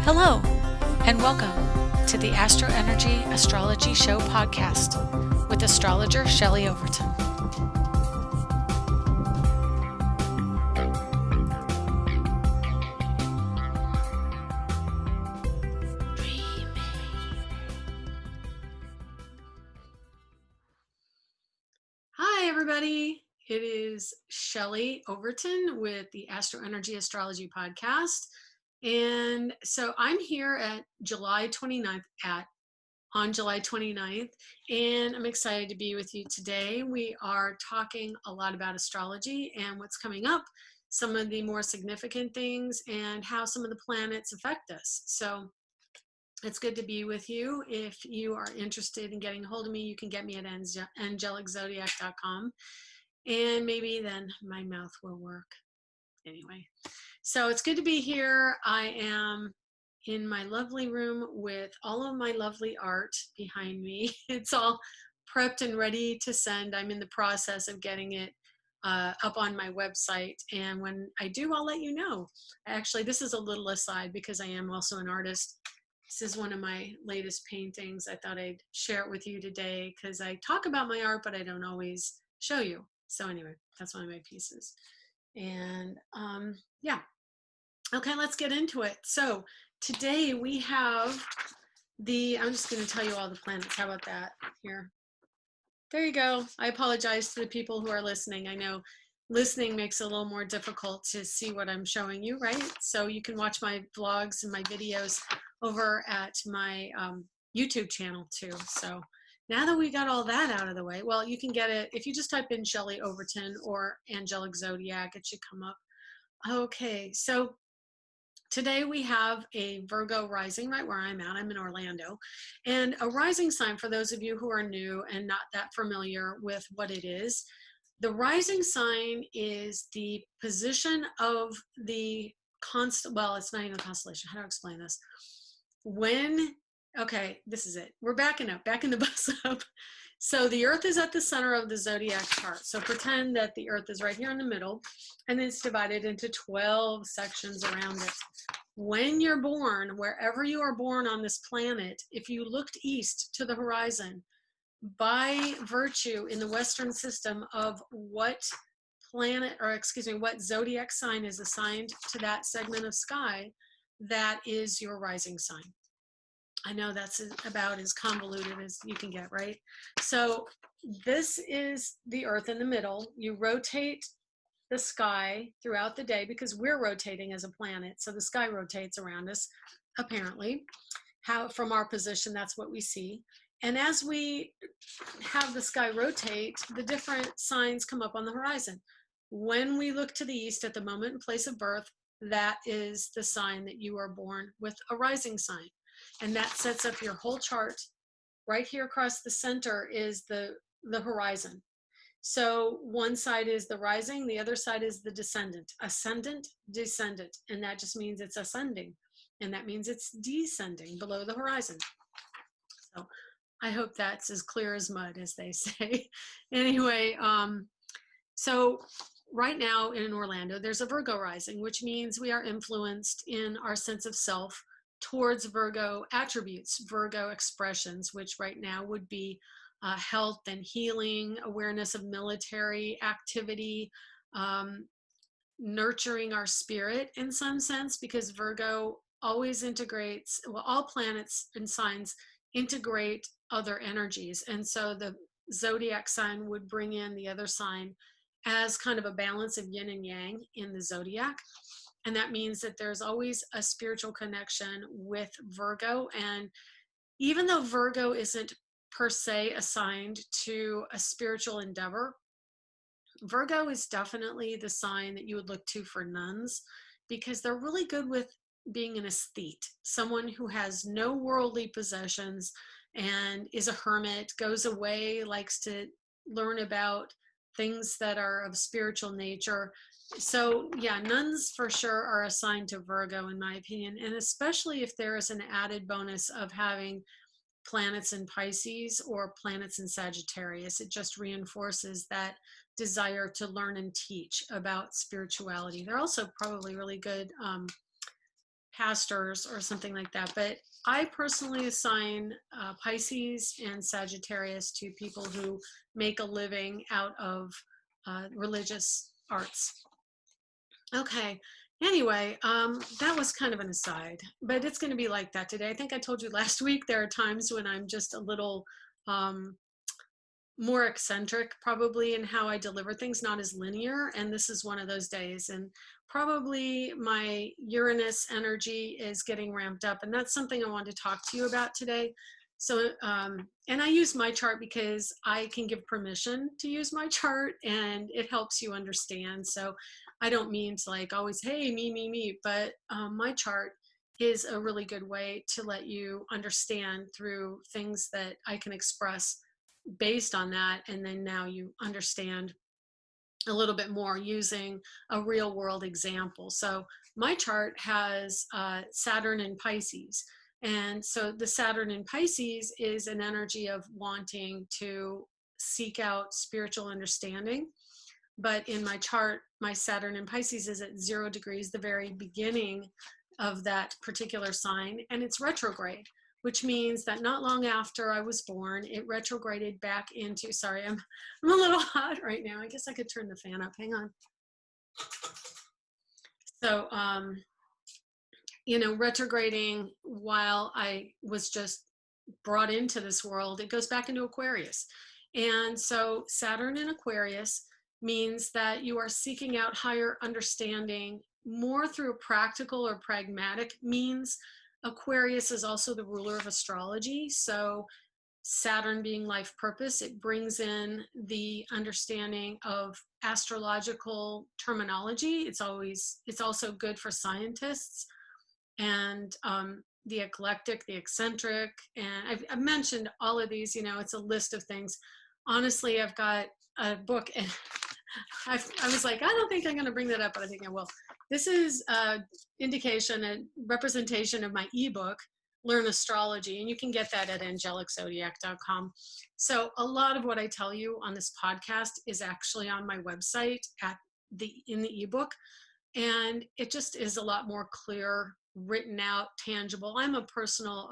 Hello, and welcome to the AstroEnergy Astrology Show podcast with astrologer Shelley Overton. Hi, everybody. It is Shelley Overton with the AstroEnergy Astrology podcast. And so I'm here at July 29th on July 29th, and I'm excited to be with you today. We are talking a lot about astrology and what's coming up, some of the more significant things, and how some of the planets affect us. So it's good to be with you. If you are interested in getting a hold of me, you can get me at angeliczodiac.com, and maybe then my mouth will work. Anyway, so it's good to be here. I am in my lovely room with all of my lovely art behind me. It's all prepped and ready to send. I'm in the process of getting it up on my website. And when I do, I'll let you know. Actually, this is a little aside because I am also an artist. This is one of my latest paintings. I thought I'd share it with you today because I talk about my art, but I don't always show you. So anyway, that's one of my pieces. And yeah, okay, let's get into it. So today we have I'm just going to tell you all the planets. How about that? Here. There you go. I apologize to the people who are listening. I know listening makes it a little more difficult to see what I'm showing you, right? So you can watch my vlogs and my videos over at my YouTube channel too. So now that we got all that out of the way, well, you can get it if you just type in Shelley Overton or Angelic Zodiac, it should come up. Okay, so today we have a Virgo rising right where I'm at. I'm in Orlando. And a rising sign, for those of you who are new and not that familiar with what it is, the rising sign is the position of the well, it's not even a constellation. How do I explain this? Okay, this is it. We're backing the bus up. So the Earth is at the center of the Zodiac chart. So pretend that the Earth is right here in the middle, and it's divided into 12 sections around it. When you're born, wherever you are born on this planet, if you looked east to the horizon, by virtue in the Western system of what what zodiac sign is assigned to that segment of sky, that is your rising sign. I know that's about as convoluted as you can get, right? So this is the Earth in the middle. You rotate the sky throughout the day because we're rotating as a planet. So the sky rotates around us, apparently. From our position, that's what we see. And as we have the sky rotate, the different signs come up on the horizon. When we look to the east at the moment and place of birth, that is the sign that you are born with a rising sign. And that sets up your whole chart. Right here across the center is the horizon. So one side is the rising, the other side is the descendant. Ascendant, descendant. And that just means it's ascending. And that means it's descending below the horizon. So I hope that's as clear as mud, as they say. Anyway, so right now in Orlando, there's a Virgo rising, which means we are influenced in our sense of self towards Virgo attributes, Virgo expressions, which right now would be health and healing, awareness of military activity, nurturing our spirit in some sense, because Virgo always integrates, well, all planets and signs integrate other energies. And so the zodiac sign would bring in the other sign as kind of a balance of yin and yang in the zodiac. And that means that there's always a spiritual connection with Virgo. And even though Virgo isn't per se assigned to a spiritual endeavor, Virgo is definitely the sign that you would look to for nuns, because they're really good with being an aesthete, someone who has no worldly possessions and is a hermit, goes away, likes to learn about things that are of spiritual nature. So yeah, nuns for sure are assigned to Virgo in my opinion, and especially if there is an added bonus of having planets in Pisces or planets in Sagittarius. It just reinforces that desire to learn and teach about spirituality. They're also probably really good pastors or something like that. But I personally assign Pisces and Sagittarius to people who make a living out of religious arts. Okay. Anyway, that was kind of an aside, but it's going to be like that today. I think I told you last week there are times when I'm just a little more eccentric probably in how I deliver things, not as linear. And this is one of those days. And probably my Uranus energy is getting ramped up. And that's something I wanted to talk to you about today. So, and I use my chart because I can give permission to use my chart and it helps you understand. So I don't mean to like always, hey, me, but my chart is a really good way to let you understand through things that I can express based on that. And then now you understand a little bit more using a real world example. So my chart has Saturn and Pisces. And so the Saturn in Pisces is an energy of wanting to seek out spiritual understanding. But in my chart, my Saturn in Pisces is at 0 degrees, the very beginning of that particular sign, and it's retrograde, which means that not long after I was born, it retrograded back into, sorry, I'm a little hot right now. I guess I could turn the fan up. Hang on. So, you know, retrograding while I was just brought into this world, it goes back into Aquarius. And so Saturn in Aquarius means that you are seeking out higher understanding more through practical or pragmatic means. Aquarius is also the ruler of astrology. So Saturn being life purpose, it brings in the understanding of astrological terminology. It's also good for scientists and the eclectic, the eccentric. And I've mentioned all of these, you know, it's a list of things. Honestly, I've got a book and I was like, I don't think I'm going to bring that up, but I think I will. This is an indication, a representation of my ebook, Learn Astrology, and you can get that at angeliczodiac.com. So a lot of what I tell you on this podcast is actually on my website in the ebook, and it just is a lot more clear, written out, tangible. I'm a personal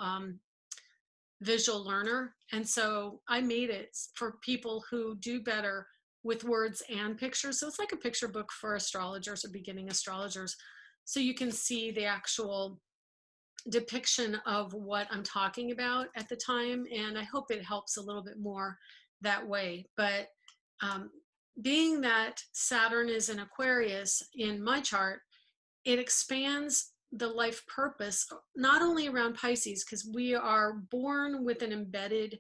visual learner, and so I made it for people who do better with words and pictures. So it's like a picture book for astrologers or beginning astrologers. So you can see the actual depiction of what I'm talking about at the time. And I hope it helps a little bit more that way. But being that Saturn is in Aquarius in my chart, it expands the life purpose, not only around Pisces, because we are born with an embedded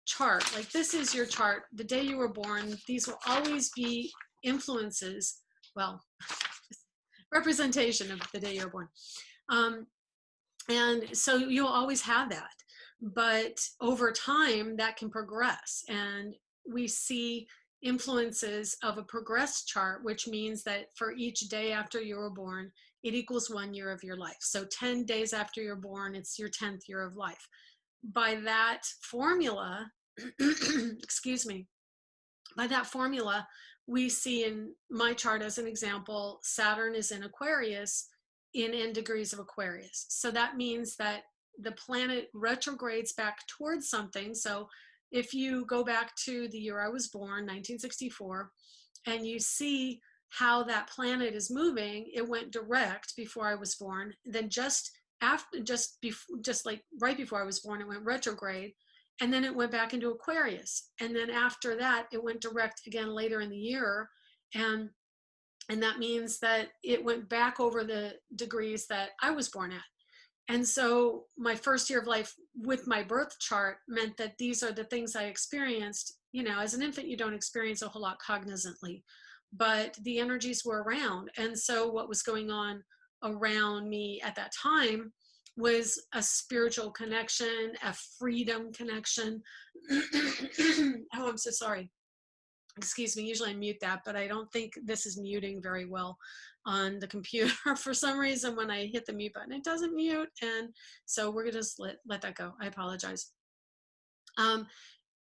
chart. Like this is your chart, the day you were born. These will always be influences, well, representation of the day you were born. And so you'll always have that. But over time, that can progress. And we see influences of a progressed chart, which means that for each day after you were born, it equals 1 year of your life. So 10 days after you're born, it's your 10th year of life. By that formula, excuse me, by that formula, we see in my chart as an example, Saturn is in Aquarius in N degrees of Aquarius. So that means that the planet retrogrades back towards something. So if you go back to the year I was born, 1964, and you see how that planet is moving, it went direct before I was born. Then just like right before I was born, it went retrograde, and then it went back into Aquarius, and then after that it went direct again later in the year, and that means that it went back over the degrees that I was born at. And so my first year of life with my birth chart meant that these are the things I experienced. You know, as an infant, you don't experience a whole lot cognizantly, but the energies were around. And so what was going on around me at that time was a spiritual connection, a freedom connection. Oh, I'm so sorry. Excuse me, usually I mute that, but I don't think this is muting very well on the computer. For some reason, when I hit the mute button, it doesn't mute. And so we're gonna just let that go. I apologize.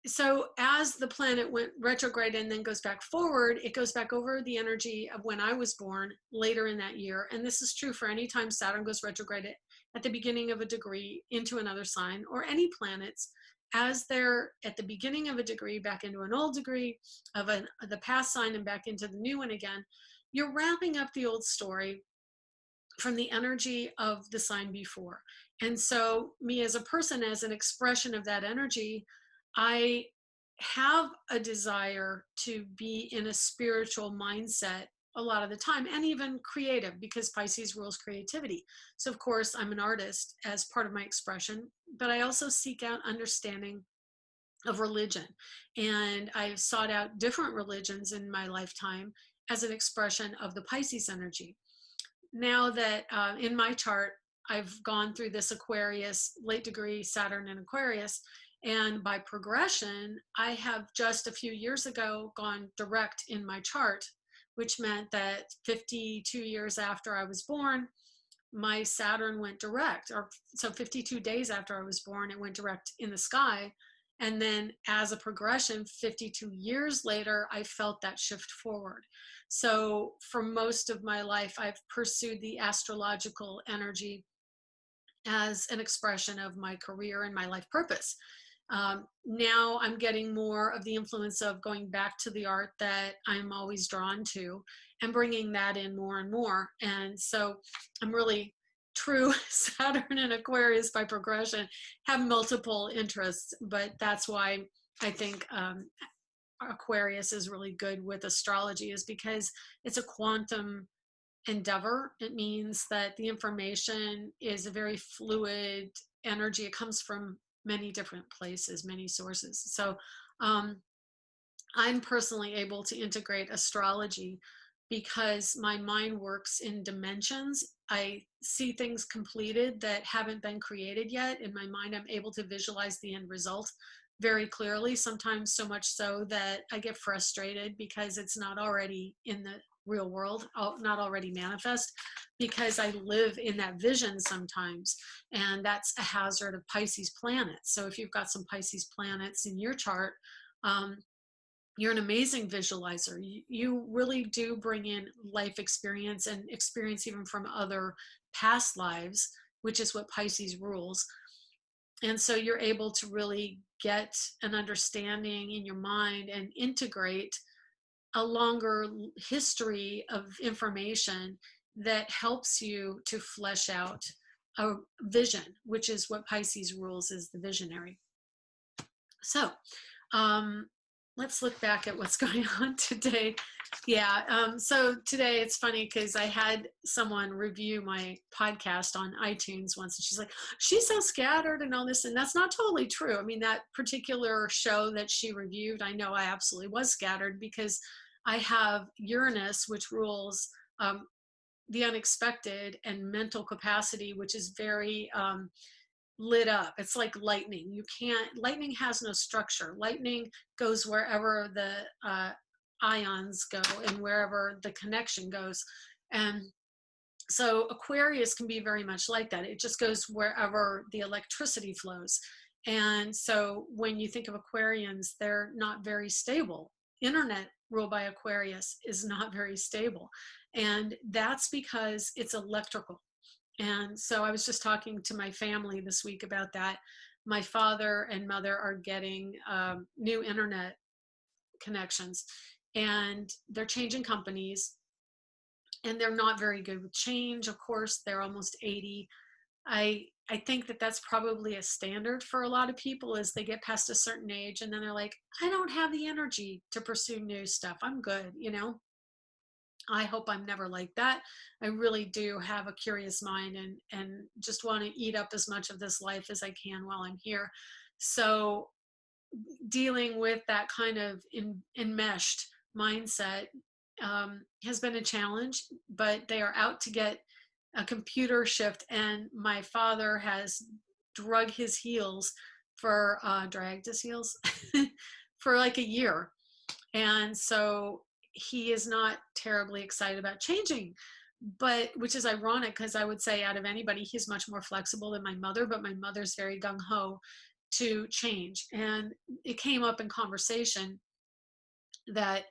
so as the planet went retrograde and then goes back forward, it goes back over the energy of when I was born later in that year. And this is true for any time Saturn goes retrograde at the beginning of a degree into another sign, or any planets as they're at the beginning of a degree back into an old degree of the past sign and back into the new one again. You're wrapping up the old story from the energy of the sign before. And so, me as a person, as an expression of that energy, I have a desire to be in a spiritual mindset a lot of the time, and even creative, because Pisces rules creativity. So, of course, I'm an artist as part of my expression, but I also seek out understanding of religion. And I've sought out different religions in my lifetime as an expression of the Pisces energy. Now that in my chart, I've gone through this Aquarius, late degree Saturn in Aquarius, and by progression, I have just a few years ago gone direct in my chart, which meant that 52 years after I was born, my Saturn went direct, or so 52 days after I was born, it went direct in the sky. And then as a progression, 52 years later, I felt that shift forward. So for most of my life, I've pursued the astrological energy as an expression of my career and my life purpose. Now I'm getting more of the influence of going back to the art that I'm always drawn to and bringing that in more and more. And so I'm really true Saturn and Aquarius by progression, have multiple interests, but that's why I think Aquarius is really good with astrology, is because it's a quantum endeavor. It means that the information is a very fluid energy. It comes from many different places, many sources. So I'm personally able to integrate astrology because my mind works in dimensions. I see things completed that haven't been created yet. In my mind, I'm able to visualize the end result very clearly, sometimes so much so that I get frustrated because it's not already in the real world, not already manifest, because I live in that vision sometimes. And that's a hazard of Pisces planets. So if you've got some Pisces planets in your chart, you're an amazing visualizer. You really do bring in life experience and experience even from other past lives, which is what Pisces rules. And so you're able to really get an understanding in your mind and integrate a longer history of information that helps you to flesh out a vision, which is what Pisces rules, is the visionary. So let's look back at what's going on today. Yeah, so today it's funny because I had someone review my podcast on iTunes once, and she's like, she's so scattered and all this, and that's not totally true. I mean, that particular show that she reviewed, I know I absolutely was scattered because I have Uranus, which rules the unexpected, and mental capacity, which is very lit up. It's like lightning. Lightning has no structure. Lightning goes wherever the ions go and wherever the connection goes. And so Aquarius can be very much like that. It just goes wherever the electricity flows. And so when you think of Aquarians, they're not very stable. Internet ruled by Aquarius is not very stable. And that's because it's electrical. And so I was just talking to my family this week about that. My father and mother are getting new internet connections, and they're changing companies, and they're not very good with change. Of course, they're almost 80. I think that that's probably a standard for a lot of people as they get past a certain age, and then they're like, I don't have the energy to pursue new stuff. I'm good, you know? I hope I'm never like that. I really do have a curious mind and just want to eat up as much of this life as I can while I'm here. So dealing with that kind of enmeshed mindset has been a challenge, but they are out to get a computer shift, and my father has dragged his heels for for like a year. And so he is not terribly excited about changing, but which is ironic because I would say out of anybody, he's much more flexible than my mother, but my mother's very gung-ho. to change. And it came up in conversation that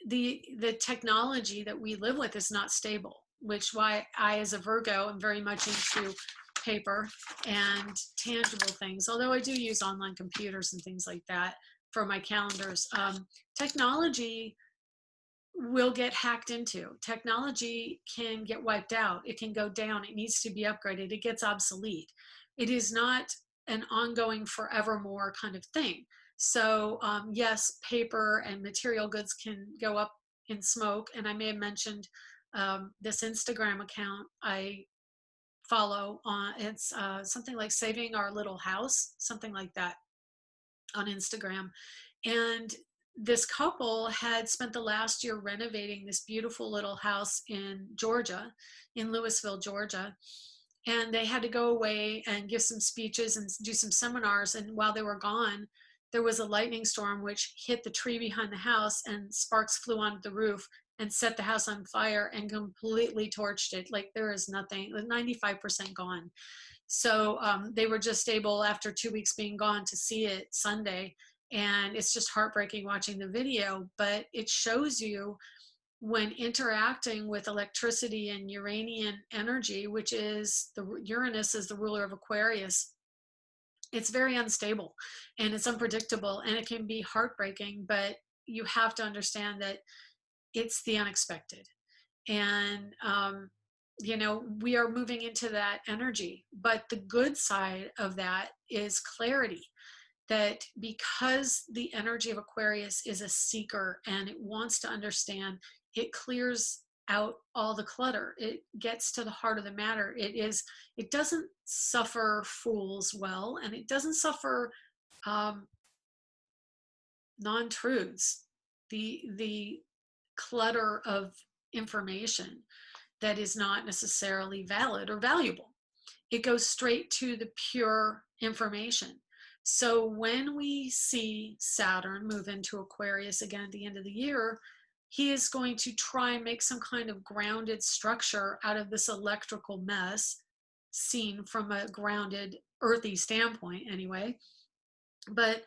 the technology that we live with is not stable, which why I, as a Virgo, am very much into paper and tangible things, although I do use online computers and things like that for my calendars. Technology will get hacked into. Technology can get wiped out. It can go down. It needs to be upgraded. It gets obsolete. It is not an ongoing forevermore kind of thing. So yes, paper and material goods can go up in smoke. And I may have mentioned this Instagram account I follow on, it's something like Saving Our Little House, something like that, on Instagram. And this couple had spent the last year renovating this beautiful little house in Georgia, in Louisville, Georgia. And they had to go away and give some speeches and do some seminars. And while they were gone, there was a lightning storm which hit the tree behind the house, and sparks flew onto the roof and set the house on fire and completely torched it. Like, there is nothing, 95% gone. So they were just able, after 2 weeks being gone, to see it Sunday. And it's just heartbreaking watching the video, but it shows you when interacting with electricity and Uranian energy, which is Uranus is the ruler of Aquarius, it's very unstable and it's unpredictable, and it can be heartbreaking, but you have to understand that it's the unexpected. And we are moving into that energy. But the good side of that is clarity, that because the energy of Aquarius is a seeker and it wants to understand, it clears out all the clutter. It gets to the heart of the matter. It doesn't suffer fools well, and it doesn't suffer non-truths, the clutter of information that is not necessarily valid or valuable. It goes straight to the pure information. So when we see Saturn move into Aquarius again at the end of the year, he is going to try and make some kind of grounded structure out of this electrical mess, seen from a grounded, earthy standpoint anyway. But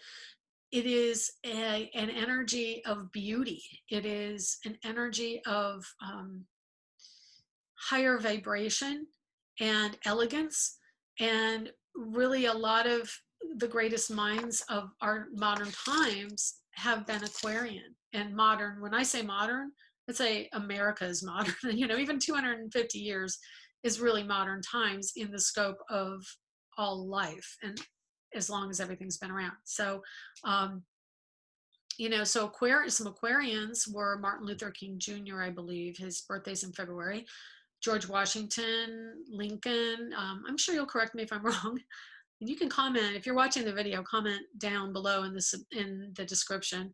it is an energy of beauty. It is an energy of higher vibration and elegance. And really, a lot of the greatest minds of our modern times have been Aquarian. And modern, when I say modern, I'd say America is modern. Even 250 years is really modern times in the scope of all life, and as long as everything's been around. So so some Aquarians were Martin Luther King Jr., I believe. His birthday's in February. George Washington, Lincoln. I'm sure you'll correct me if I'm wrong. And you can comment, if you're watching the video, comment down below in the description,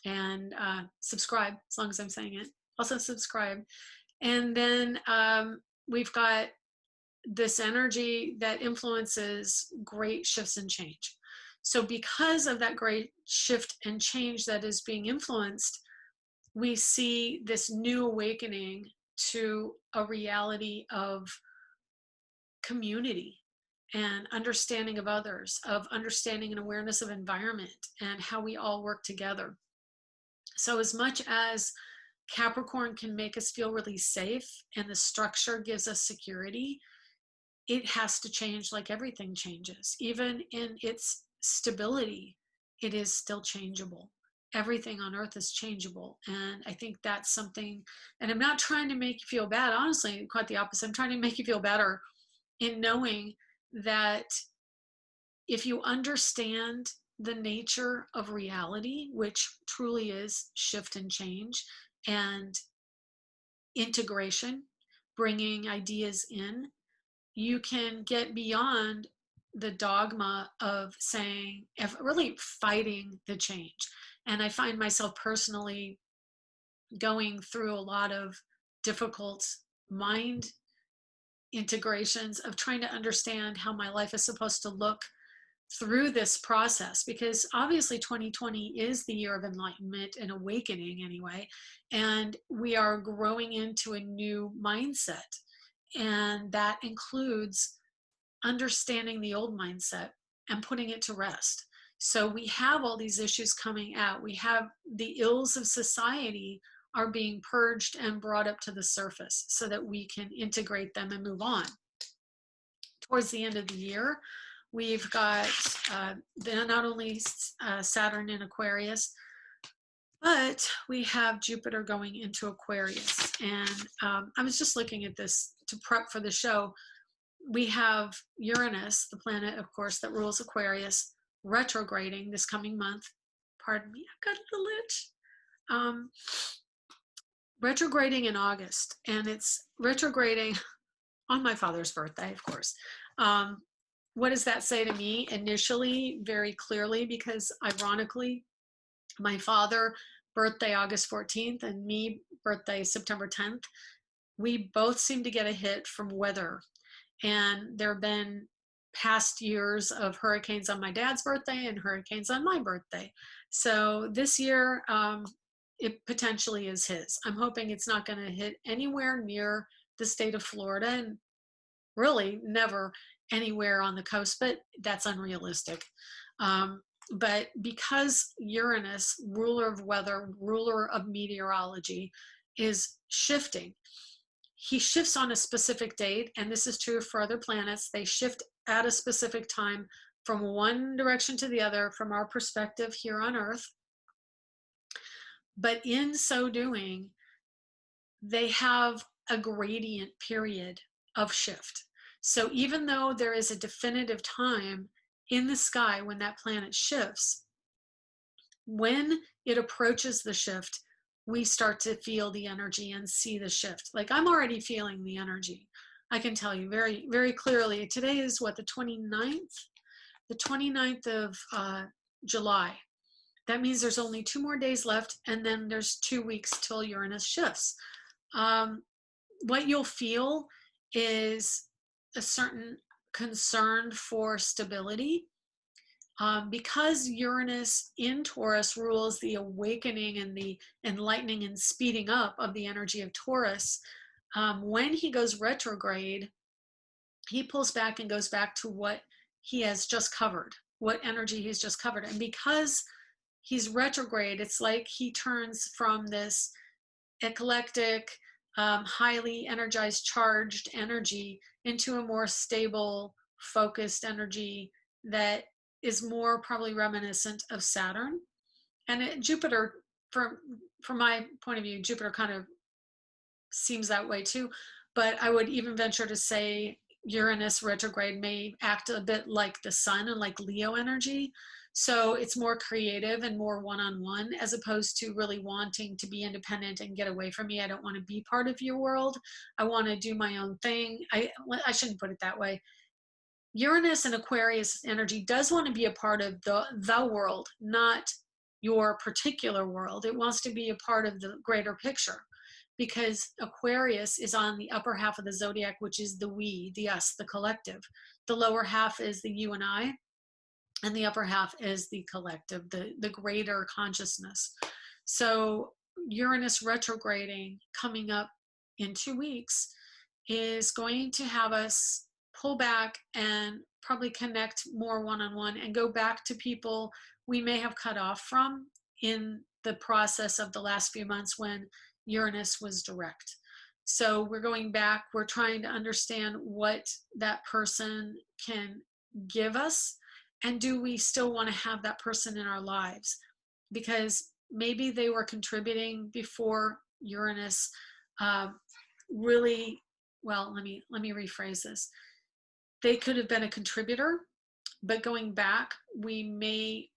and subscribe, as long as I'm saying it. Also subscribe. And then we've got this energy that influences great shifts and change. So because of that great shift and change that is being influenced, we see this new awakening to a reality of community and understanding of others, of understanding and awareness of environment and how we all work together. So as much as Capricorn can make us feel really safe and the structure gives us security, it has to change like everything changes. Even in its stability, it is still changeable. Everything on earth is changeable. And I think that's something, and I'm not trying to make you feel bad, honestly, quite the opposite. I'm trying to make you feel better in knowing that if you understand the nature of reality, which truly is shift and change and integration, bringing ideas in, you can get beyond the dogma of saying, really fighting the change. And I find myself personally going through a lot of difficult mind integrations of trying to understand how my life is supposed to look through this process, because obviously 2020 is the year of enlightenment and awakening anyway, and we are growing into a new mindset, and that includes understanding the old mindset and putting it to rest. So we have all these issues coming out. We have the ills of society are being purged and brought up to the surface so that we can integrate them and move on. Towards the end of the year, we've got not only Saturn in Aquarius, but we have Jupiter going into Aquarius. And I was just looking at this to prep for the show. We have Uranus, the planet, of course, that rules Aquarius, retrograding this coming month. Pardon me, I've got a little itch. Retrograding in August, and it's retrograding on my father's birthday, of course. What does that say to me? Initially, very clearly, because ironically, my father, birthday August 14th, and me, birthday September 10th, we both seem to get a hit from weather. And there have been past years of hurricanes on my dad's birthday and hurricanes on my birthday. So this year, it potentially is his. I'm hoping it's not going to hit anywhere near the state of Florida, and really never anywhere on the coast, but that's unrealistic. But because Uranus, ruler of weather, ruler of meteorology, is shifting, he shifts on a specific date, and this is true for other planets. They shift at a specific time from one direction to the other from our perspective here on Earth. But in so doing, they have a gradient period of shift. So even though there is a definitive time in the sky when that planet shifts, when it approaches the shift, we start to feel the energy and see the shift. Like I'm already feeling the energy. I can tell you very, very clearly. Today is what, the 29th? The 29th of July. That means there's only 2 more days left, and then there's 2 weeks till Uranus shifts. What you'll feel is a certain concern for stability. Because Uranus in Taurus rules the awakening and the enlightening and speeding up of the energy of Taurus, when he goes retrograde, he pulls back and goes back to what he has just covered, what energy he's just covered. And because he's retrograde, it's like he turns from this eclectic, highly energized, charged energy into a more stable, focused energy that is more probably reminiscent of Saturn. And Jupiter, from my point of view, Jupiter kind of seems that way too. But I would even venture to say Uranus retrograde may act a bit like the sun and like Leo energy. So it's more creative and more one-on-one, as opposed to really wanting to be independent and get away from me. I don't want to be part of your world. I want to do my own thing. I shouldn't put it that way. Uranus and Aquarius energy does want to be a part of the world, not your particular world. It wants to be a part of the greater picture, because Aquarius is on the upper half of the zodiac, which is the we, the us, the collective. The lower half is the you and I, and the upper half is the collective, the greater consciousness. So Uranus retrograding coming up in 2 weeks is going to have us pull back and probably connect more one-on-one and go back to people we may have cut off from in the process of the last few months when Uranus was direct. So we're going back, we're trying to understand what that person can give us, and do we still want to have that person in our lives? Because maybe they were contributing before Uranus really, well, let me rephrase this. They could have been a contributor, but going back, we may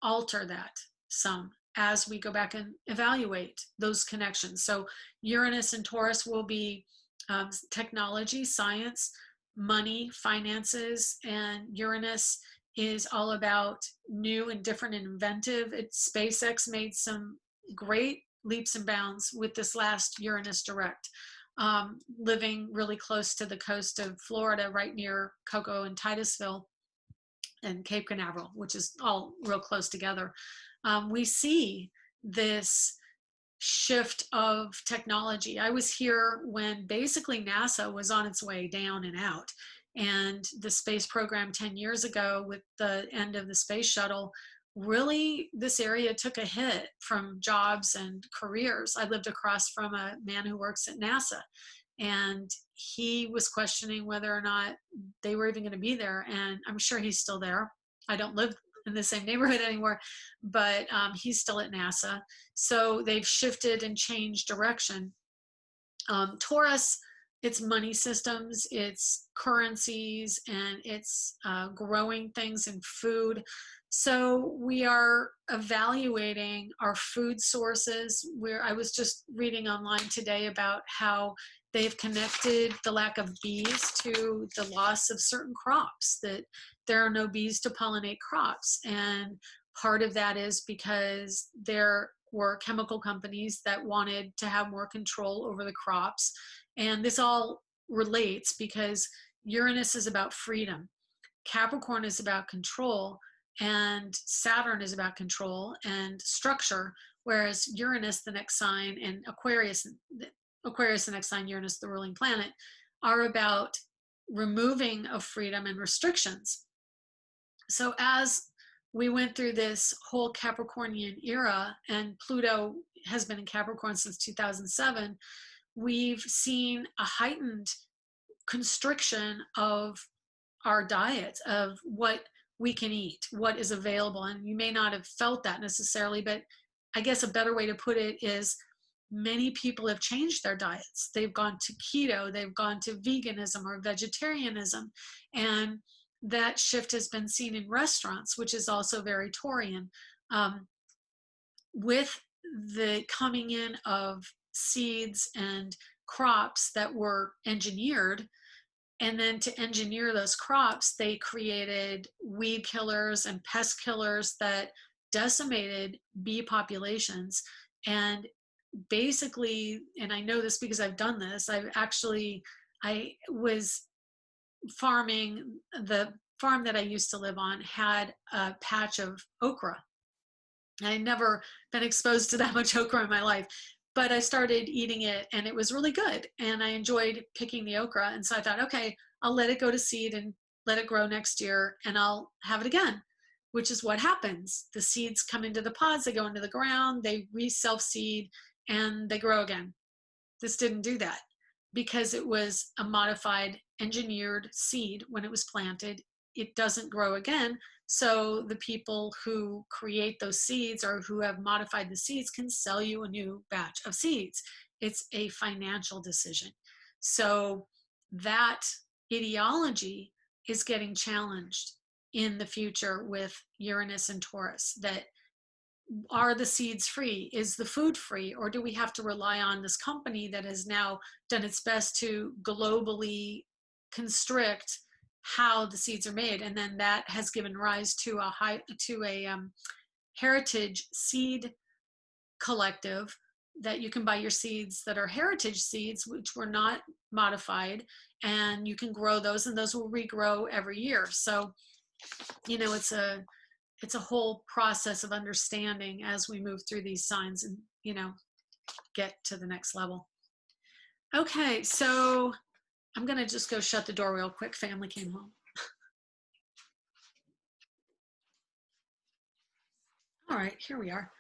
alter that some as we go back and evaluate those connections. So Uranus and Taurus will be technology, science, money, finances, and Uranus is all about new and different and inventive. SpaceX made some great leaps and bounds with this last Uranus direct. Living really close to the coast of Florida, right near Cocoa and Titusville and Cape Canaveral, which is all real close together. We see this shift of technology. I was here when basically NASA was on its way down and out. And the space program 10 years ago with the end of the space shuttle, really this area took a hit from jobs and careers. I lived across from a man who works at NASA, and he was questioning whether or not they were even going to be there. And I'm sure he's still there. I don't live in the same neighborhood anymore, but he's still at NASA. So they've shifted and changed direction. Taurus, it's money systems, it's currencies, and it's growing things in food. So we are evaluating our food sources. I was just reading online today about how they've connected the lack of bees to the loss of certain crops, that there are no bees to pollinate crops. And part of that is because there were chemical companies that wanted to have more control over the crops. And this all relates because Uranus is about freedom, Capricorn is about control, and Saturn is about control and structure, whereas Uranus, the next sign, and Aquarius, the next sign, Uranus, the ruling planet, are about removing of freedom and restrictions. So as we went through this whole Capricornian era, and Pluto has been in Capricorn since 2007, we've seen a heightened constriction of our diets, of what we can eat, what is available. And you may not have felt that necessarily, but I guess a better way to put it is many people have changed their diets. They've gone to keto, they've gone to veganism or vegetarianism. And that shift has been seen in restaurants, which is also very Taurian. With the coming in of seeds and crops that were engineered, and then to engineer those crops, they created weed killers and pest killers that decimated bee populations. And basically, and I know this because I've done this, I was farming. The farm that I used to live on had a patch of okra. I'd never been exposed to that much okra in my life, but I started eating it and it was really good. And I enjoyed picking the okra. And so I thought, okay, I'll let it go to seed and let it grow next year and I'll have it again, which is what happens. The seeds come into the pods, they go into the ground, they self-seed, and they grow again. This didn't do that because it was a modified, engineered seed when it was planted. It doesn't grow again. So the people who create those seeds or who have modified the seeds can sell you a new batch of seeds. It's a financial decision. So that ideology is getting challenged in the future with Uranus and Taurus. That are the seeds free? Is the food free? Or do we have to rely on this company that has now done its best to globally constrict how the seeds are made? And then that has given rise to a heritage seed collective, that you can buy your seeds that are heritage seeds, which were not modified, and you can grow those, and those will regrow every year. So, you know, it's a whole process of understanding as we move through these signs and, you know, get to the next level. Okay, so I'm going to just go shut the door real quick. Family came home. All right, here we are.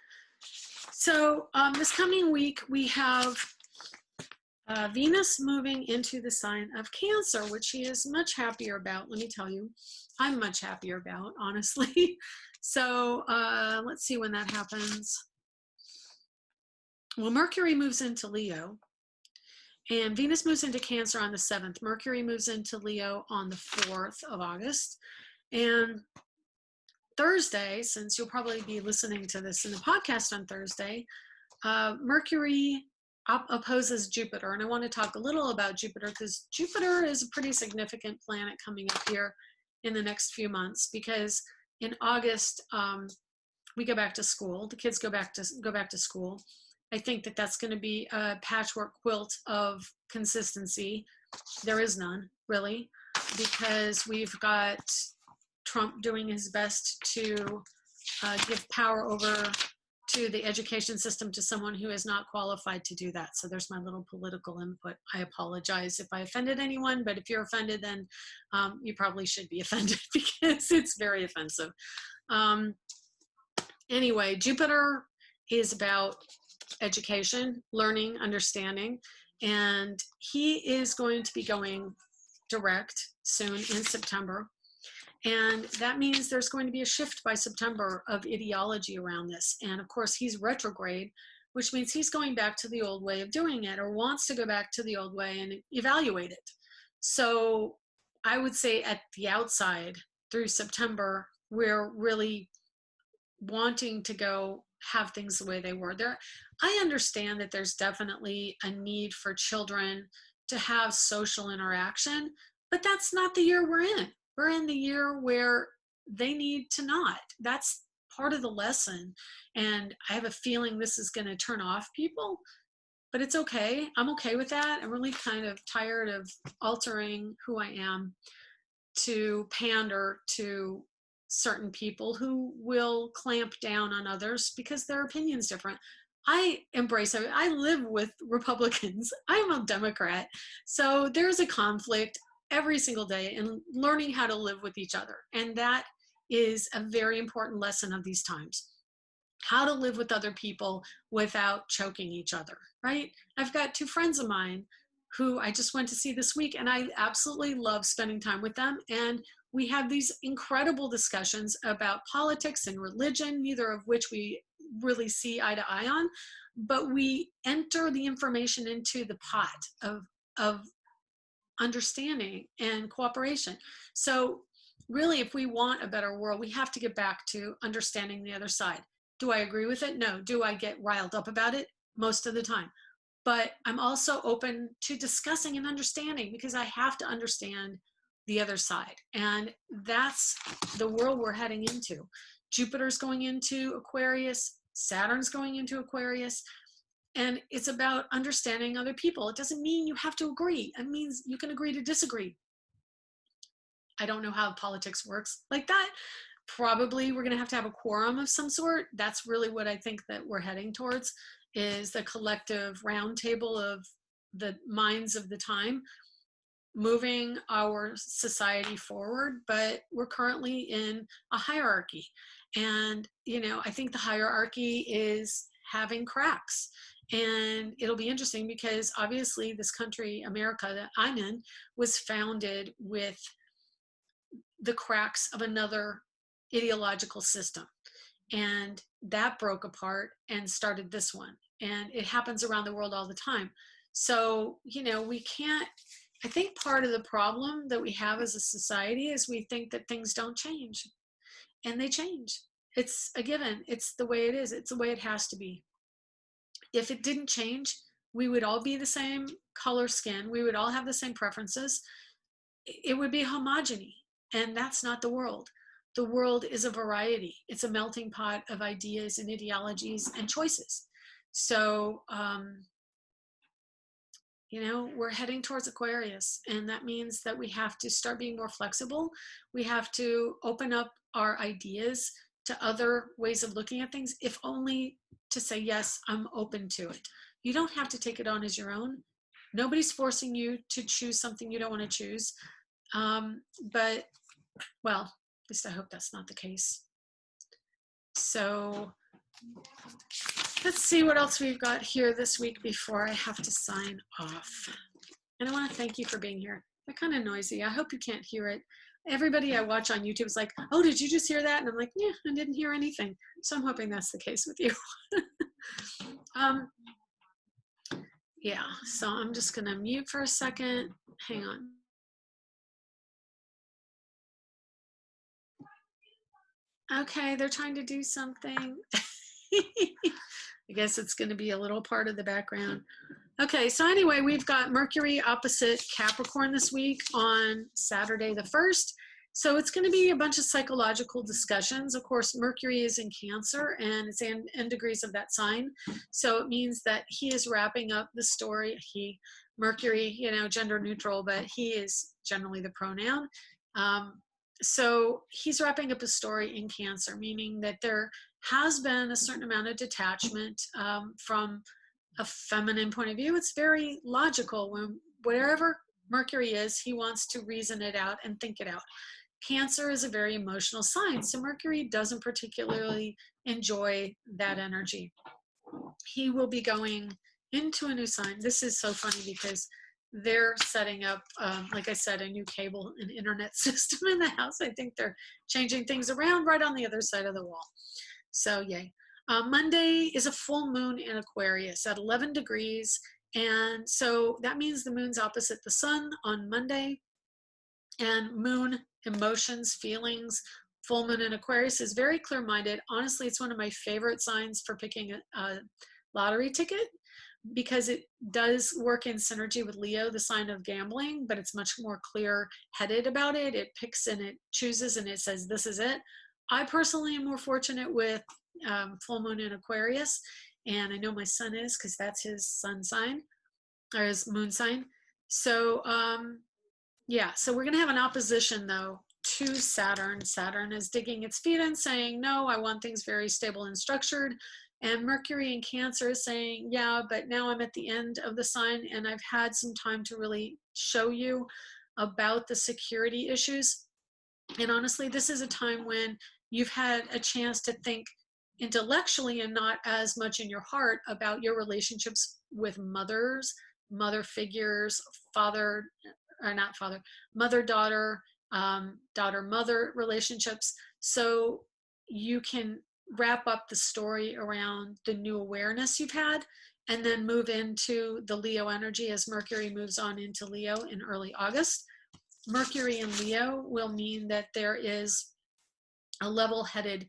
So this coming week, we have Venus moving into the sign of Cancer, which he is much happier about. Let me tell you, I'm much happier about, honestly. So let's see when that happens. Well, Mercury moves into Leo, and Venus moves into Cancer on the 7th. Mercury moves into Leo on the 4th of August. And Thursday, since you'll probably be listening to this in the podcast on Thursday, Mercury opposes Jupiter. And I want to talk a little about Jupiter because Jupiter is a pretty significant planet coming up here in the next few months, because in August, we go back to school. The kids go back to school. I think that that's going to be a patchwork quilt of consistency. There is none, really, because we've got Trump doing his best to give power over to the education system to someone who is not qualified to do that. So there's my little political input. I apologize if I offended anyone, but if you're offended, then you probably should be offended because it's very offensive. Anyway, Jupiter is about education, learning, understanding, and he is going to be going direct soon in September. And that means there's going to be a shift by September of ideology around this. And of course, he's retrograde, which means he's going back to the old way of doing it, or wants to go back to the old way and evaluate it. So I would say at the outside through September, we're really wanting to go have things the way they were. I understand that there's definitely a need for children to have social interaction, but that's not the year we're in. We're in the year where they need to not. That's part of the lesson. And I have a feeling this is going to turn off people, but it's okay. I'm okay with that. I'm really kind of tired of altering who I am to pander to certain people who will clamp down on others because their opinion's different. I embrace it. I live with Republicans. I'm a Democrat. So there's a conflict every single day in learning how to live with each other. And that is a very important lesson of these times. How to live with other people without choking each other, right? I've got two friends of mine who I just went to see this week, and I absolutely love spending time with them. And we have these incredible discussions about politics and religion, neither of which we really see eye to eye on, but we enter the information into the pot of understanding and cooperation. So really, if we want a better world, we have to get back to understanding the other side. Do I agree with it? No. Do I get riled up about it? Most of the time. But I'm also open to discussing and understanding because I have to understand the other side. And that's the world we're heading into. Jupiter's going into Aquarius, Saturn's going into Aquarius, and it's about understanding other people. It doesn't mean you have to agree. It means you can agree to disagree. I don't know how politics works like that. Probably we're going to have a quorum of some sort. That's really what I think that we're heading towards, is the collective roundtable of the minds of the time, moving our society forward. But we're currently in a hierarchy. And, you know, I think the hierarchy is having cracks. And it'll be interesting because obviously this country, America, that I'm in, was founded with the cracks of another ideological system. And that broke apart and started this one. And it happens around the world all the time. So, you know, we can't, I think part of the problem that we have as a society is we think that things don't change. And they change. It's a given. It's the way it is. It's the way it has to be. If it didn't change, we would all be the same color skin. We would all have the same preferences. It would be homogeny. And that's not the world. The world is a variety. It's a melting pot of ideas and ideologies and choices. So, you know, we're heading towards Aquarius, and that means that we have to start being more flexible. We have to open up our ideas to other ways of looking at things, if only to say, yes, I'm open to it. You don't have to take it on as your own. Nobody's forcing you to choose something you don't want to choose. But, well, at least I hope that's not the case. So let's see what else we've got here this week before I have to sign off. And I want to thank you for being here. They're kind of noisy. I hope you can't hear it. Everybody I watch on YouTube is like, oh, did you just hear that? And I'm like, yeah, I didn't hear anything. So I'm hoping that's the case with you. Yeah, so I'm just going to mute for a second. Hang on. Okay, they're trying to do something. I guess it's going to be a little part of the background. Okay, so anyway, we've got Mercury opposite Capricorn this week on Saturday the 1st. So it's going to be a bunch of psychological discussions. Of course, Mercury is in Cancer, and it's in degrees of that sign. So it means that he is wrapping up the story. Mercury, you know, gender neutral, but he is generally the pronoun. So he's wrapping up a story in Cancer, meaning that there has been a certain amount of detachment from a feminine point of view. It's very logical. When wherever Mercury is, he wants to reason it out and think it out. Cancer is a very emotional sign, so Mercury doesn't particularly enjoy that energy. He will be going into a new sign. This is so funny because they're setting up, like I said, a new cable and internet system in the house. I think they're changing things around right on the other side of the wall. So yay. Monday is a full moon in Aquarius at 11 degrees. And so that means the moon's opposite the sun on Monday. And moon emotions, feelings, full moon in Aquarius is very clear-minded. Honestly, it's one of my favorite signs for picking a lottery ticket because it does work in synergy with Leo, the sign of gambling, but it's much more clear-headed about it. It picks and it chooses and it says, this is it. I personally am more fortunate with full moon in Aquarius, and I know my son is because that's his sun sign or his moon sign. So yeah, so we're going to have an opposition though to Saturn. Saturn is digging its feet in saying, no, I want things very stable and structured. And Mercury in Cancer is saying, yeah, but now I'm at the end of the sign and I've had some time to really show you about the security issues. And honestly, this is a time when you've had a chance to think intellectually and not as much in your heart about your relationships with mothers, mother figures, father, or not father, mother, daughter, daughter, mother relationships. So you can wrap up the story around the new awareness you've had and then move into the Leo energy as Mercury moves on into Leo in early August. Mercury in Leo will mean that there is a level-headed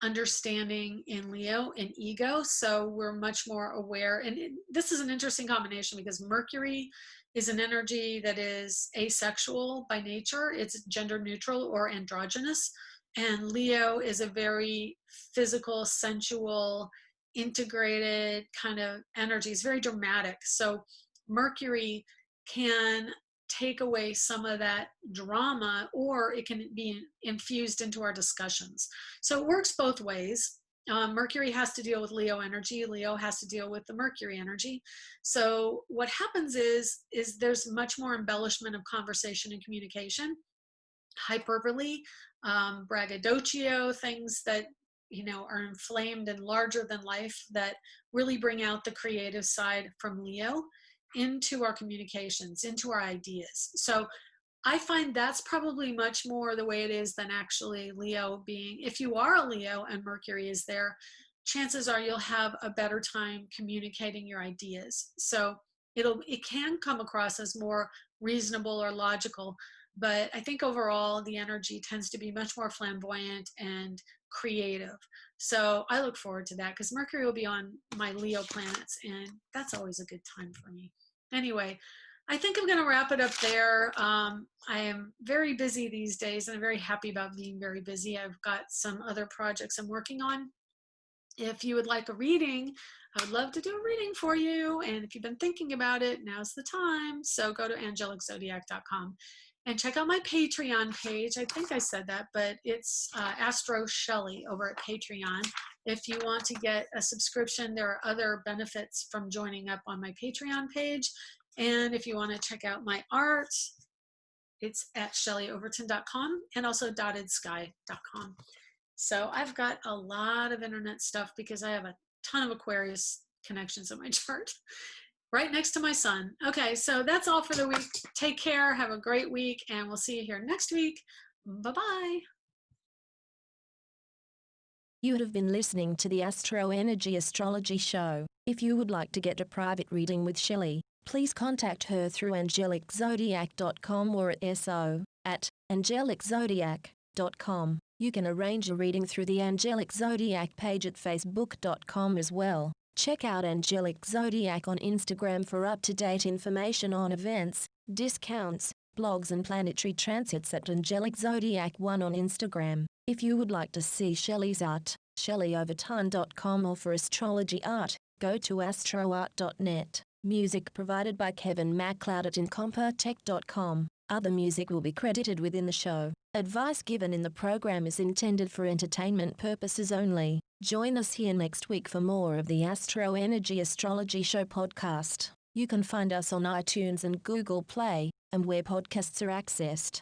understanding in Leo and ego. So we're much more aware. And this is an interesting combination because Mercury is an energy that is asexual by nature. It's gender neutral or androgynous. And Leo is a very physical, sensual, integrated kind of energy. It's very dramatic. So Mercury can take away some of that drama, or it can be infused into our discussions. So it works both ways. Mercury has to deal with Leo energy. Leo has to deal with the Mercury energy. So what happens is there's much more embellishment of conversation and communication, hyperbole, braggadocio, things that are inflamed and larger than life that really bring out the creative side from Leo into our communications, into our ideas. So I find that's probably much more the way it is than actually Leo being, if you are a Leo and Mercury is there, chances are you'll have a better time communicating your ideas. So it can come across as more reasonable or logical, but I think overall the energy tends to be much more flamboyant and creative. So I look forward to that because Mercury will be on my Leo planets, and that's always a good time for me. Anyway, I think I'm going to wrap it up there. I am very busy these days, and I'm very happy about being very busy. I've got some other projects I'm working on. If you would like a reading, I would love to do a reading for you. And if you've been thinking about it, now's the time. So go to angeliczodiac.com and check out my Patreon page. I think I said that, but it's Astro Shelley over at Patreon. If you want to get a subscription, there are other benefits from joining up on my Patreon page. And if you want to check out my art, it's at shelleyoverton.com and also dottedsky.com. So I've got a lot of internet stuff because I have a ton of Aquarius connections on my chart right next to my sun. Okay, so that's all for the week. Take care, have a great week, and we'll see you here next week. Bye-bye. You have been listening to the AstroEnergy Astrology Show. If you would like to get a private reading with Shelley, please contact her through angeliczodiac.com or at so@angeliczodiac.com. You can arrange a reading through the Angelic Zodiac page at facebook.com as well. Check out Angelic Zodiac on Instagram for up-to-date information on events, discounts, blogs and planetary transits at Angelic Zodiac 1 on Instagram. If you would like to see Shelley's art, shelleyoverton.com, or for astrology art, go to astroart.net. Music provided by Kevin MacLeod at incompetech.com. Other music will be credited within the show. Advice given in the program is intended for entertainment purposes only. Join us here next week for more of the AstroEnergy Astrology Show podcast. You can find us on iTunes and Google Play, and where podcasts are accessed.